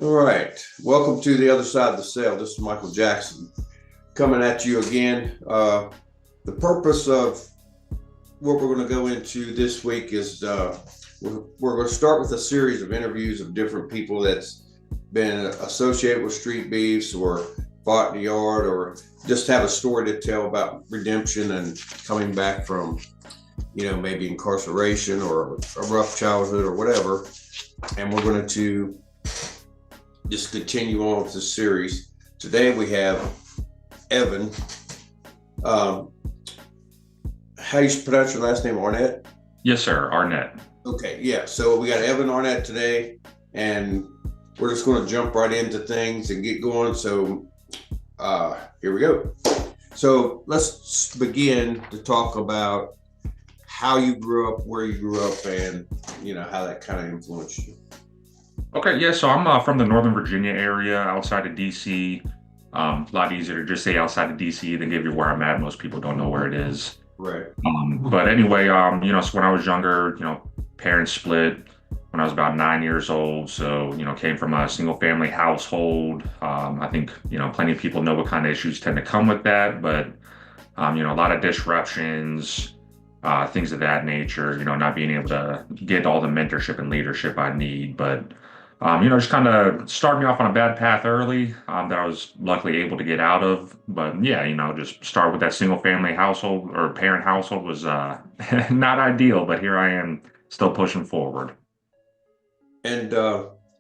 All right. Welcome to the other side of the cell. This is Michael Jackson coming at you again. The purpose of what we're going to go into this week is we're going to start with a series of interviews of different people that's been associated with street beefs or fought in the yard or just have a story to tell about redemption and coming back from, maybe incarceration or a rough childhood or whatever. And we're going to just continue on with this series. Today we have Evan. How do you pronounce your last name? Arnett? Yes, sir. Arnett. Okay, yeah. So we got Evan Arnett today, and we're just going to jump right into things and get going. So here we go. So let's begin to talk about how you grew up, where you grew up, and how that kind of influenced you. Okay, yeah, so I'm from the Northern Virginia area outside of DC. A lot easier to just say outside of DC than give you where I'm at. Most people don't know where it is. Right. But anyway, so when I was younger, parents split when I was about 9 years old. So, came from a single family household. I think, plenty of people know what kind of issues tend to come with that, but, a lot of disruptions, things of that nature, not being able to get all the mentorship and leadership I need. But just kind of started me off on a bad path early that I was luckily able to get out of. But yeah, just start with that single family household or parent household was not ideal, but here I am still pushing forward. And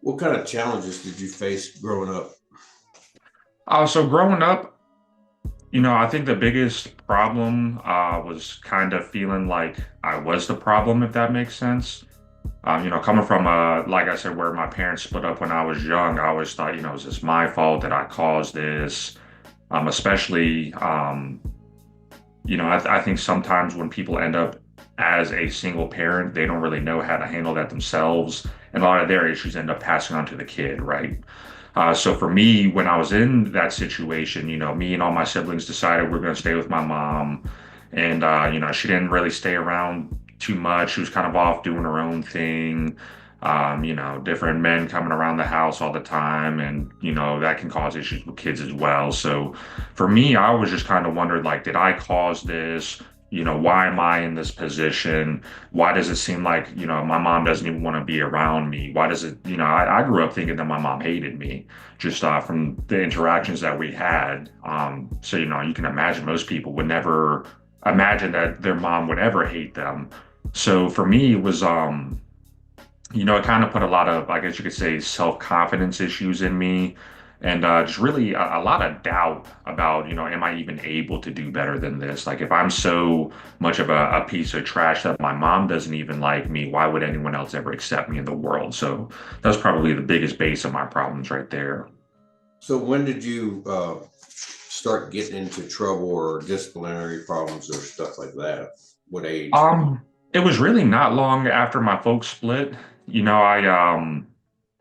what kind of challenges did you face growing up? So growing up, I think the biggest problem was kind of feeling like I was the problem, if that makes sense. Coming from, like I said, where my parents split up when I was young, I always thought, is this my fault that I caused this? Especially, I think sometimes when people end up as a single parent, they don't really know how to handle that themselves. And a lot of their issues end up passing on to the kid, right? So for me, when I was in that situation, me and all my siblings decided we're going to stay with my mom. And, she didn't really stay around too much. She was kind of off doing her own thing. Different men coming around the house all the time. And, that can cause issues with kids as well. So for me, I was just kind of wondered, like, did I cause this? Why am I in this position? Why does it seem like, my mom doesn't even want to be around me? Why does it, I grew up thinking that my mom hated me just from the interactions that we had. So, you can imagine most people would never imagine that their mom would ever hate them. So for me, it was, it kind of put a lot of, I guess you could say, self-confidence issues in me. And just really a lot of doubt about, am I even able to do better than this? Like, if I'm so much of a piece of trash that my mom doesn't even like me, why would anyone else ever accept me in the world? So that's probably the biggest base of my problems right there. So when did you start getting into trouble or disciplinary problems or stuff like that? What age? It was really not long after my folks split.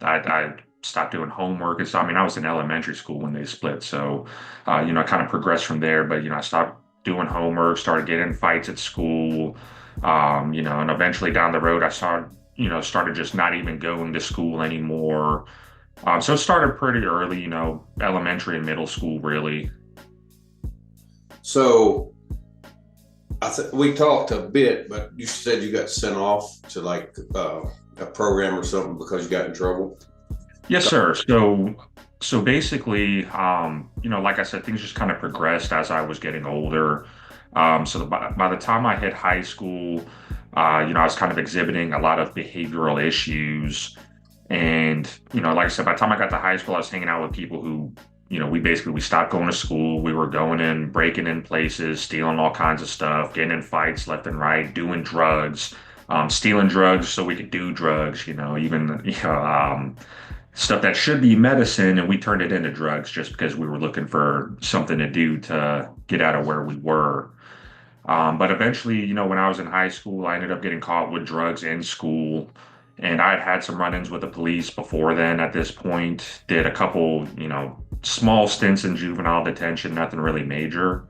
I stopped doing homework and stuff. I mean, I was in elementary school when they split, so I kind of progressed from there. But I stopped doing homework, started getting in fights at school, and eventually down the road, I started just not even going to school anymore. So it started pretty early, elementary and middle school, really. So we talked a bit, but you said you got sent off to like a program or something because you got in trouble. Yes, sir. So basically, like I said, things just kind of progressed as I was getting older. By the time I hit high school, I was kind of exhibiting a lot of behavioral issues. And, like I said, by the time I got to high school, I was hanging out with people who, we stopped going to school. We were going in, breaking in places, stealing all kinds of stuff, getting in fights left and right, doing drugs, stealing drugs so we could do drugs, even, stuff that should be medicine, and we turned it into drugs just because we were looking for something to do to get out of where we were. But eventually, when I was in high school, I ended up getting caught with drugs in school. And I'd had some run-ins with the police before then at this point, did a couple, small stints in juvenile detention, nothing really major.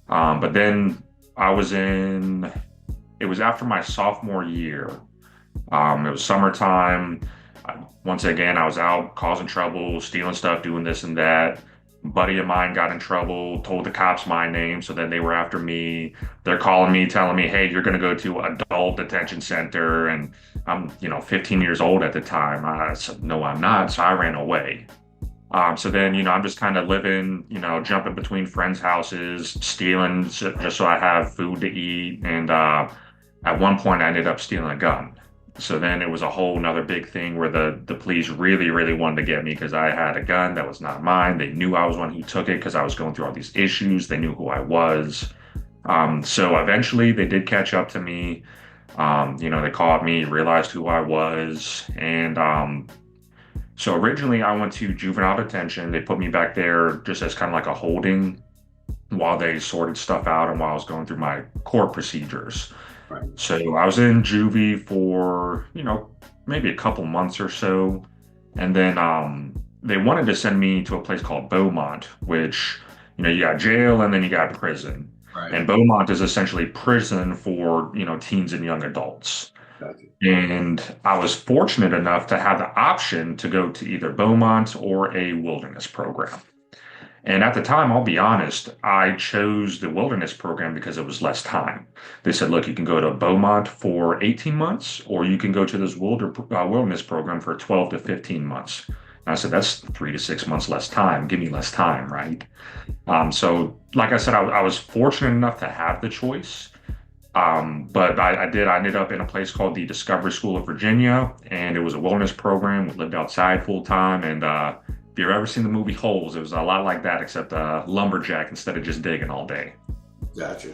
But then it was after my sophomore year. It was summertime. Once again, I was out causing trouble, stealing stuff, doing this and that. A buddy of mine got in trouble, told the cops my name, so then they were after me. They're calling me, telling me, "Hey, you're going to go to adult detention center." And I'm, 15 years old at the time. I said, "No, I'm not." So I ran away. So then, I'm just kind of living, jumping between friends' houses, stealing just so I have food to eat. And at one point, I ended up stealing a gun. So then it was a whole nother big thing where the police really, really wanted to get me because I had a gun that was not mine. They knew I was one who took it because I was going through all these issues. They knew who I was. So eventually they did catch up to me. They caught me, realized who I was. And so originally I went to juvenile detention. They put me back there just as kind of like a holding while they sorted stuff out and while I was going through my court procedures. Right. So I was in juvie for, maybe a couple months or so. And then they wanted to send me to a place called Beaumont, which, you got jail and then you got prison. Right. And Beaumont is essentially prison for, teens and young adults. Gotcha. And I was fortunate enough to have the option to go to either Beaumont or a wilderness program. And at the time, I'll be honest, I chose the wilderness program because it was less time. They said, look, you can go to Beaumont for 18 months, or you can go to this wilderness program for 12 to 15 months. And I said, that's 3 to 6 months less time. Give me less time, right? So like I said, I was fortunate enough to have the choice. But I ended up in a place called the Discovery School of Virginia, and it was a wilderness program. We lived outside full time. And if you've ever seen the movie Holes, it was a lot like that, except lumberjack instead of just digging all day. Gotcha.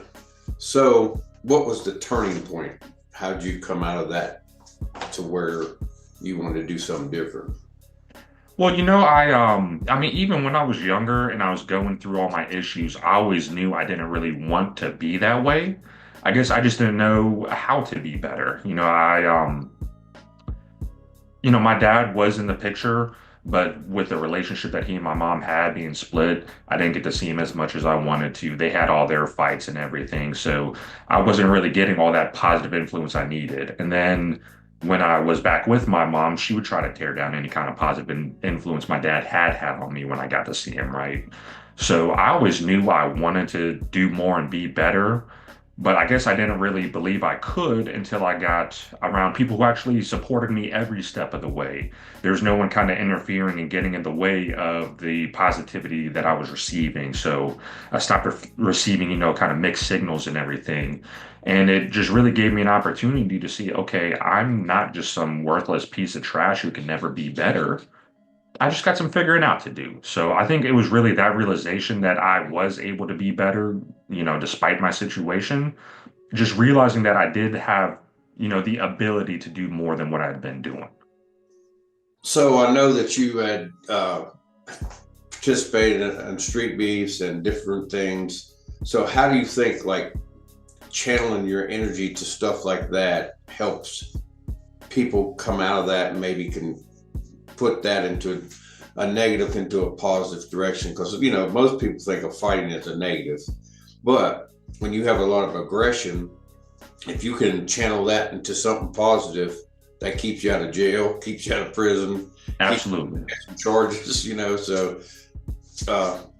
So what was the turning point? How'd you come out of that to where you wanted to do something different? Well, I mean, even when I was younger and I was going through all my issues, I always knew I didn't really want to be that way. I guess I just didn't know how to be better. My dad was in the picture, but with the relationship that he and my mom had being split, I didn't get to see him as much as I wanted to. They had all their fights and everything, so I wasn't really getting all that positive influence I needed. And then when I was back with my mom, she would try to tear down any kind of positive influence my dad had on me when I got to see him, right? So I always knew I wanted to do more and be better. But I guess I didn't really believe I could until I got around people who actually supported me every step of the way. There's no one kind of interfering and getting in the way of the positivity that I was receiving. So I stopped receiving, kind of mixed signals and everything. And it just really gave me an opportunity to see, okay, I'm not just some worthless piece of trash who can never be better. I just got some figuring out to do. So I think it was really that realization that I was able to be better, despite my situation, just realizing that I did have, the ability to do more than what I'd been doing. So I know that you had participated in Streetbeefs and different things. So how do you think like channeling your energy to stuff like that helps people come out of that and maybe can put that into a negative into a positive direction? Because most people think of fighting as a negative, but when you have a lot of aggression, if you can channel that into something positive, that keeps you out of jail, keeps you out of prison, Absolutely. Charges, so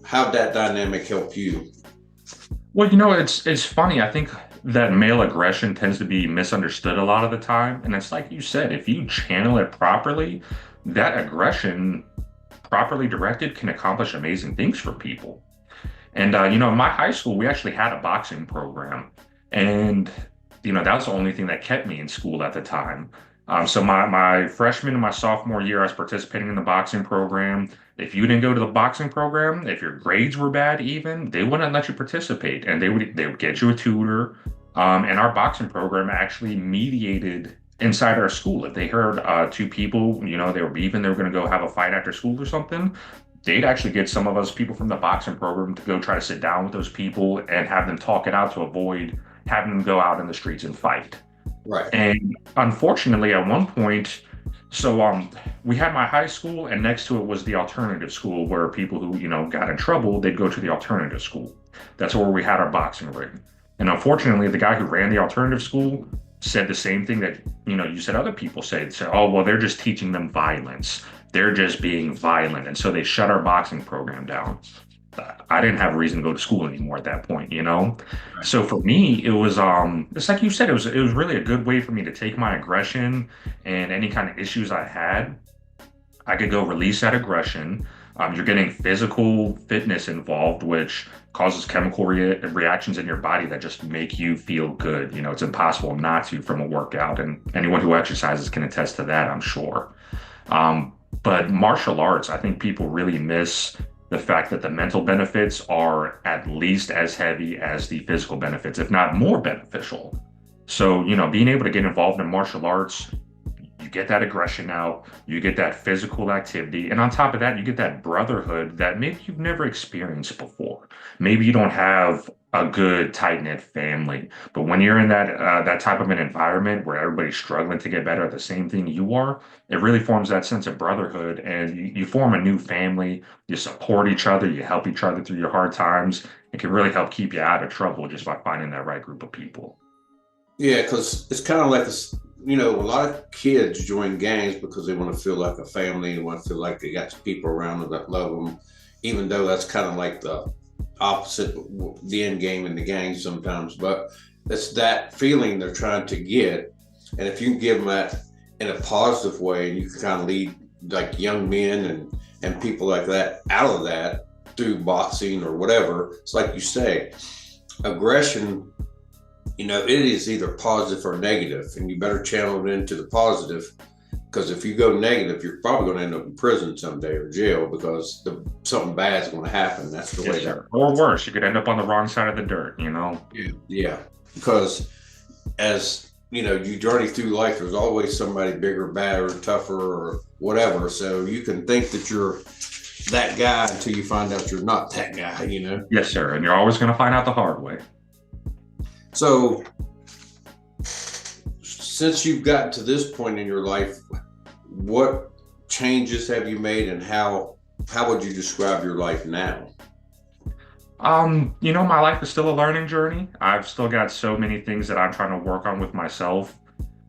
how'd that dynamic help you? Well, it's funny. I think that male aggression tends to be misunderstood a lot of the time. And it's like you said, if you channel it properly, that aggression properly directed can accomplish amazing things for people. And, in my high school, we actually had a boxing program. And, that was the only thing that kept me in school at the time. So my freshman and my sophomore year, I was participating in the boxing program. If you didn't go to the boxing program, if your grades were bad even, they wouldn't let you participate. And they would get you a tutor. And our boxing program actually mediated inside our school. If they heard two people, they were beefing, they were going to go have a fight after school or something, they'd actually get some of us people from the boxing program to go try to sit down with those people and have them talk it out to avoid having them go out in the streets and fight. Right. And unfortunately, at one point, we had my high school, and next to it was the alternative school where people who, got in trouble, they'd go to the alternative school. That's where we had our boxing ring. And unfortunately, the guy who ran the alternative school, said the same thing that, you said other people say. They say, oh, well, they're just teaching them violence. They're just being violent. And so they shut our boxing program down. I didn't have a reason to go to school anymore at that point. So for me, it was it's like you said, it was really a good way for me to take my aggression and any kind of issues I had. I could go release that aggression. You're getting physical fitness involved, which causes chemical reactions in your body that just make you feel good. It's impossible not to from a workout, and anyone who exercises can attest to that, I'm sure. But martial arts, I think people really miss the fact that the mental benefits are at least as heavy as the physical benefits, if not more beneficial. So, being able to get involved in martial arts, you get that aggression out, you get that physical activity, and on top of that, you get that brotherhood that maybe you've never experienced before. Maybe you don't have a good tight-knit family, but when you're in that type of an environment where everybody's struggling to get better at the same thing you are, it really forms that sense of brotherhood, and you form a new family. You support each other, you help each other through your hard times. It can really help keep you out of trouble just by finding that right group of people. Yeah, because it's kind of like this. A lot of kids join gangs because they want to feel like a family and want to feel like they got people around them that love them, even though that's kind of like the opposite, the end game in the gang sometimes. But it's that feeling they're trying to get. And if you can give them that in a positive way, and you can kind of lead like young men and people like that out of that through boxing or whatever, it's like you say, aggression, it is either positive or negative, and you better channel it into the positive, because if you go negative, you're probably going to end up in prison someday or jail, because something bad is going to happen. That's the way that. Or worse, you could end up on the wrong side of the dirt. Yeah. Because as you journey through life, there's always somebody bigger, badder, tougher, or whatever. So you can think that you're that guy until you find out you're not that guy. Yes, sir. And you're always going to find out the hard way. So, since you've gotten to this point in your life, what changes have you made, and how would you describe your life now? My life is still a learning journey. I've still got so many things that I'm trying to work on with myself.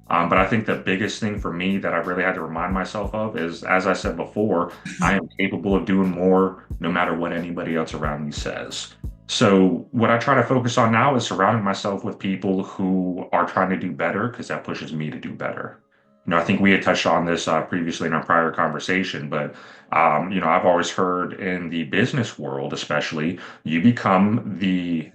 But I think the biggest thing for me that I really had to remind myself of is, as I said before, I am capable of doing more no matter what anybody else around me says. So what I try to focus on now is surrounding myself with people who are trying to do better, because that pushes me to do better. I think we had touched on this previously in our prior conversation, but I've always heard in the business world, especially, you become the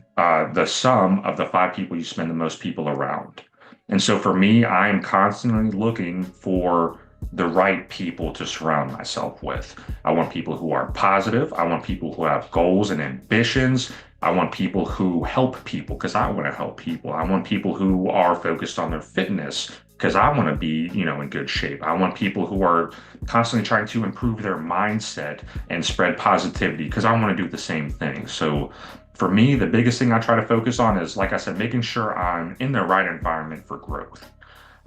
sum of the 5 people you spend the most people around. And so for me, I'm constantly looking for the right people to surround myself with. I want people who are positive. I want people who have goals and ambitions. I want people who help people because I want to help people. I want people who are focused on their fitness because I want to be, in good shape. I want people who are constantly trying to improve their mindset and spread positivity because I want to do the same thing. So for me, the biggest thing I try to focus on is, like I said, making sure I'm in the right environment for growth.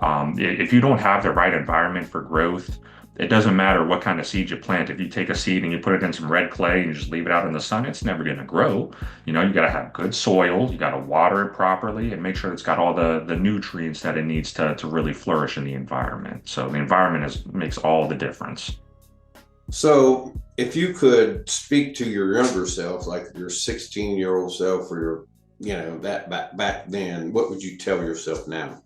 If you don't have the right environment for growth, it doesn't matter what kind of seed you plant. If you take a seed and you put it in some red clay and you just leave it out in the sun, it's never going to grow. You got to have good soil. You got to water it properly and make sure it's got all the nutrients that it needs to really flourish in the environment. So the environment makes all the difference. So if you could speak to your younger self, like your 16-year-old self, or that back then, what would you tell yourself now?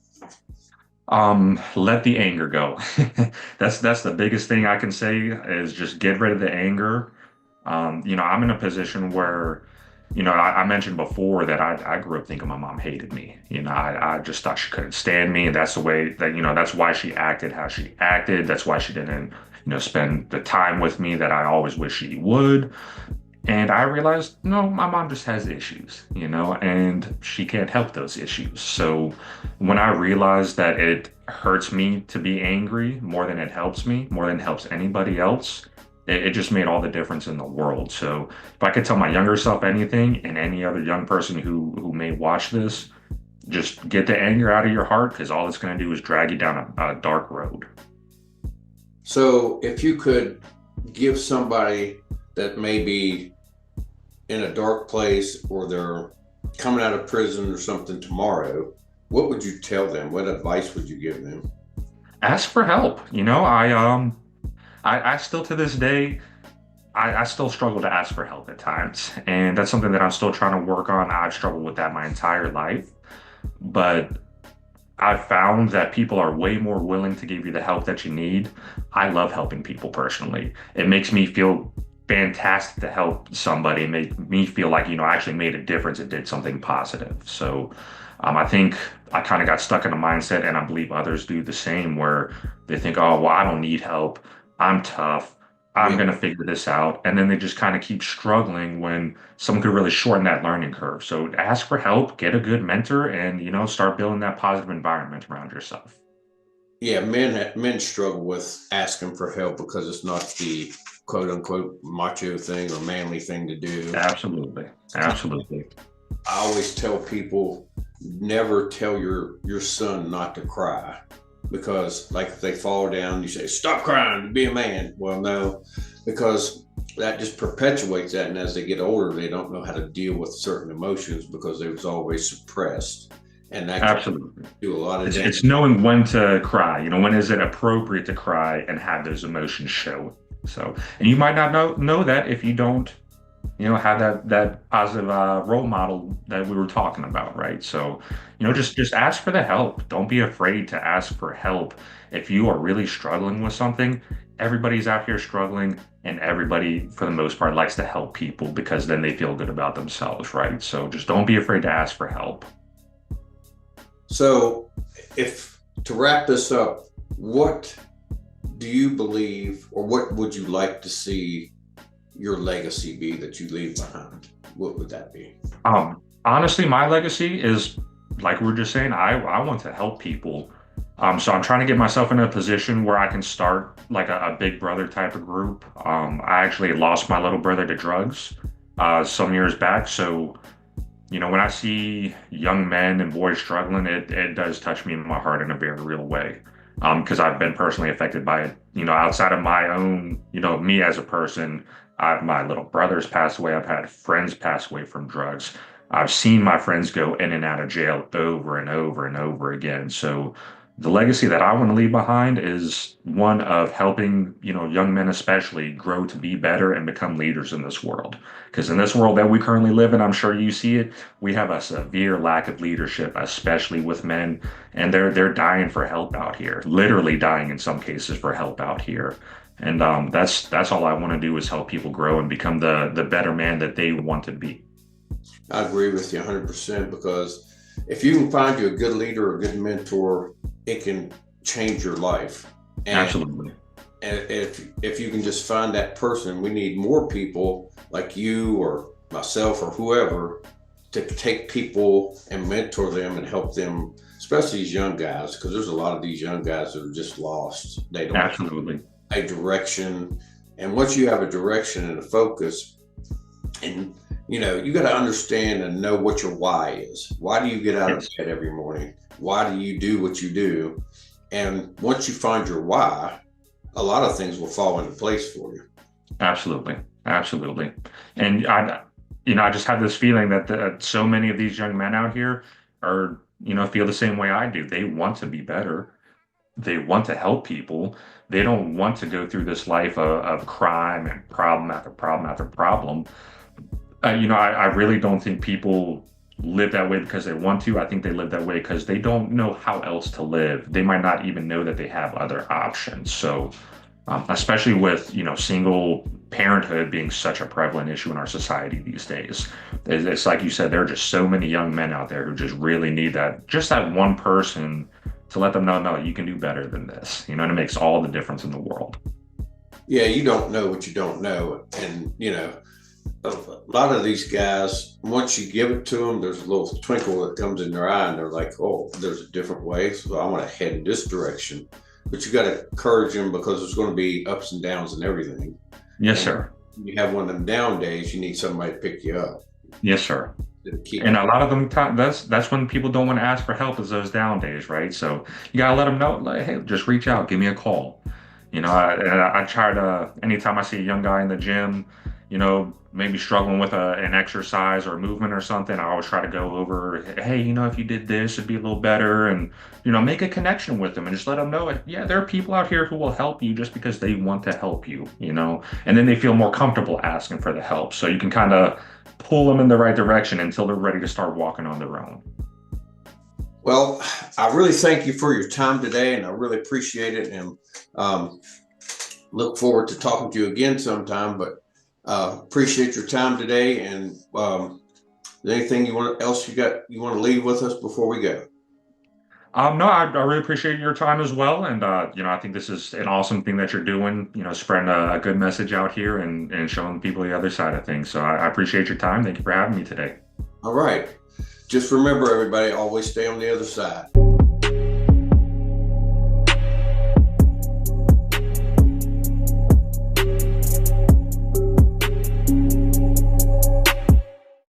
Let the anger go. That's the biggest thing I can say, is just get rid of the anger. I'm in a position where, I mentioned before that I grew up thinking my mom hated me. I just thought she couldn't stand me, and that's the way that, that's why she acted how she acted. That's why she didn't, spend the time with me that I always wish she would. And I realized, no, my mom just has issues, and she can't help those issues. So when I realized that it hurts me to be angry more than it helps me, more than it helps anybody else, it just made all the difference in the world. So if I could tell my younger self anything, and any other young person who may watch this, just get the anger out of your heart, because all it's going to do is drag you down a dark road. So if you could give somebody that may be in a dark place, or they're coming out of prison or something tomorrow, what would you tell them? What advice would you give them? Ask for help. I still to this day, I still struggle to ask for help at times. And that's something that I'm still trying to work on. I've struggled with that my entire life. But I've found that people are way more willing to give you the help that you need. I love helping people personally. It makes me feel fantastic to help somebody, make me feel like, I actually made a difference and did something positive. So I think I kind of got stuck in a mindset, and I believe others do the same, where they think, oh, well, I don't need help. I'm tough. I'm Yeah. going to figure this out. And then they just kind of keep struggling when someone could really shorten that learning curve. So ask for help, get a good mentor, and, start building that positive environment around yourself. Yeah, men struggle with asking for help because it's not the quote unquote macho thing or manly thing to do. Absolutely. Absolutely. I always tell people, never tell your son not to cry, because like if they fall down, you say, stop crying, be a man. Well, no, because that just perpetuates that. And as they get older, they don't know how to deal with certain emotions because it was always suppressed. And that can Absolutely. do a lot of damage. It's knowing when to cry. When is it appropriate to cry and have those emotions show. So, and you might not know that if you don't, have that positive role model that we were talking about, right? So, just ask for the help. Don't be afraid to ask for help. If you are really struggling with something, everybody's out here struggling, and everybody, for the most part, likes to help people because then they feel good about themselves, right? So just don't be afraid to ask for help. So, if to wrap this up, what do you believe, or what would you like to see your legacy be that you leave behind? What would that be? Honestly, my legacy is, like we were just saying, I want to help people. So I'm trying to get myself in a position where I can start like a big brother type of group. I actually lost my little brother to drugs some years back. So, when I see young men and boys struggling, it does touch me in my heart in a very real way. Because I've been personally affected by it. Outside of my own, me as a person, my little brothers passed away. I've had friends pass away from drugs. I've seen my friends go in and out of jail over and over and over again. So the legacy that I want to leave behind is one of helping, young men especially grow to be better and become leaders in this world. Because in this world that we currently live in, I'm sure you see it, we have a severe lack of leadership, especially with men, and they're dying for help out here, literally dying in some cases for help out here. And that's all I want to do is help people grow and become the better man that they want to be. I agree with you 100%, because if you can find you a good leader or a good mentor, it can change your life. And, Absolutely. and if you can just find that person, we need more people like you or myself or whoever to take people and mentor them and help them, especially these young guys, because there's a lot of these young guys that are just lost. They don't Absolutely. have a direction. And once you have a direction and a focus, and you got to understand and know what your why is. Why do you get out of bed every morning? Why do you do what you do? And once you find your why, a lot of things will fall into place for you. Absolutely. Absolutely. And I just have this feeling that so many of these young men out here are, feel the same way I do. They want to be better. They want to help people. They don't want to go through this life of crime and problem after problem after problem. I really don't think people live that way because they want to. I think they live that way because they don't know how else to live. They might not even know that they have other options. So, especially with, single parenthood being such a prevalent issue in our society these days, it's like you said, there are just so many young men out there who just really need that one person to let them know, no, you can do better than this, and it makes all the difference in the world. Yeah, you don't know what you don't know. And, a lot of these guys, once you give it to them, there's a little twinkle that comes in their eye, and they're like, oh, there's a different way. So I want to head in this direction. But you got to encourage them, because there's going to be ups and downs and everything. Yes, And sir. you have one of them down days, you need somebody to pick you up. Yes, sir. To keep And a lot of them, that's when people don't want to ask for help, is those down days, right? So you gotta let them know, like, hey, just reach out, give me a call. I try to, anytime I see a young guy in the gym, maybe struggling with an exercise or a movement or something, I always try to go over, hey, if you did this, it'd be a little better. And, make a connection with them and just let them know, yeah, there are people out here who will help you just because they want to help you. And then they feel more comfortable asking for the help. So you can kind of pull them in the right direction until they're ready to start walking on their own. Well, I really thank you for your time today, and I really appreciate it, and look forward to talking to you again sometime. But appreciate your time today, and anything you want to leave with us before we go? No, I really appreciate your time as well. And, I think this is an awesome thing that you're doing, spreading a good message out here and showing people the other side of things. So I appreciate your time. Thank you for having me today. All right. Just remember, everybody, always stay on the other side.